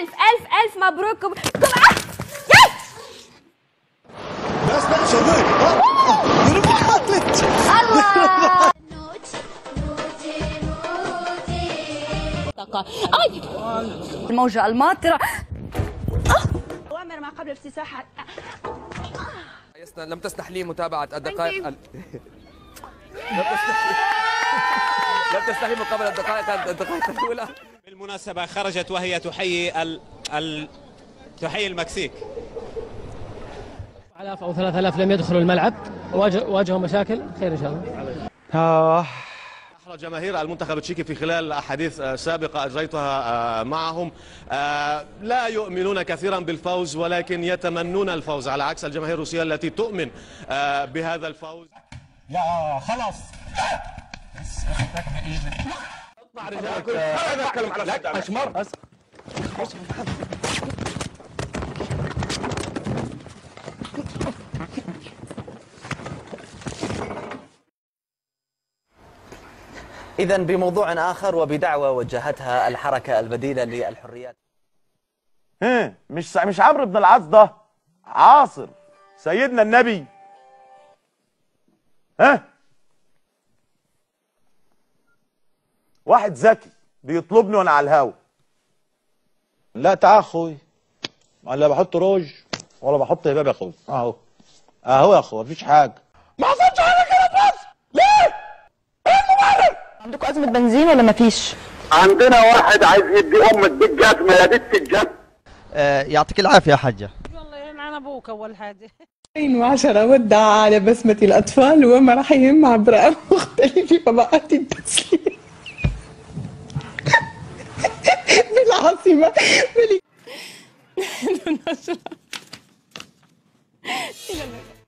ألف ألف ألف مبروك. بس شوفي الله. الموجة الماطرة. أوامر ما قبل افتتاح. لم تسنح لي متابعة الدقائق لم تسنح لي مقابلة الدقائق الأولى. بالمناسبة خرجت وهي تحيي المكسيك. 4000 أو 3000 لم يدخلوا الملعب، واجهوا مشاكل. خير إن شاء الله. أحرج جماهير المنتخب التشيكي في خلال أحاديث سابقة أجريتها معهم، لا يؤمنون كثيرا بالفوز ولكن يتمنون الفوز، على عكس الجماهير الروسية التي تؤمن بهذا الفوز. يا خلاص اطلع رجالك. انا اتكلم على اشمر. إذا بموضوع آخر وبدعوة وجهتها الحركة البديلة للحريات. مش عمرو بن العاص ده عاصر سيدنا النبي. واحد ذكي بيطلبني وانا على الهوا. لا تعال اخوي، لا بحط روج ولا بحط هباب يا اخوي. اهو يا اخوي مفيش حاجه. ما حصلش حاجه كده بس. ليه؟ ايه المبرر؟ عندكم أزمة بنزين ولا مفيش؟ عندنا واحد عايز يدي امك بالجزمه يا بنت الجزمه. يعطيك العافيه يا حاجه. والله يلعن أبوك أول حاجة. 2010 ودع على بسمة الأطفال ومراحيهم عبر مختلف طبقات التسليم بالعاصمة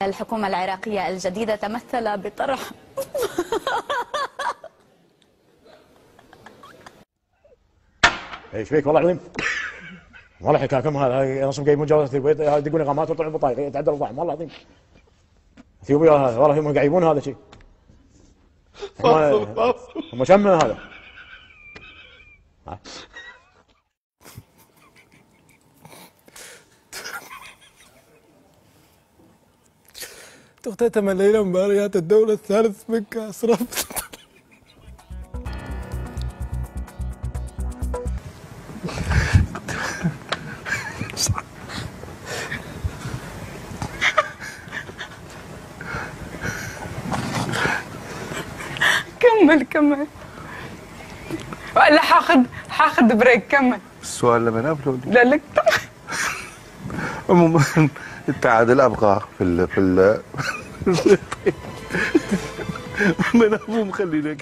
الحكومة العراقية الجديدة تمثل بطرح ايش فيك والله العظيم؟ والله حكاكم هذا نصهم جايبون جوازات البيت يدقون اقامات ويطلعون بطايق يتعدل الضعف والله العظيم. اثيوبيا هذا والله هم قاعد هذا شيء. هم شم هذا. تختتم الليلة مباريات الدوري الثالث من كأس رابطة. كمل ولا حاخد بريك. كمل السؤال لما نقبله لا لك. عموما التعادل ابقى في من ابو مخلينا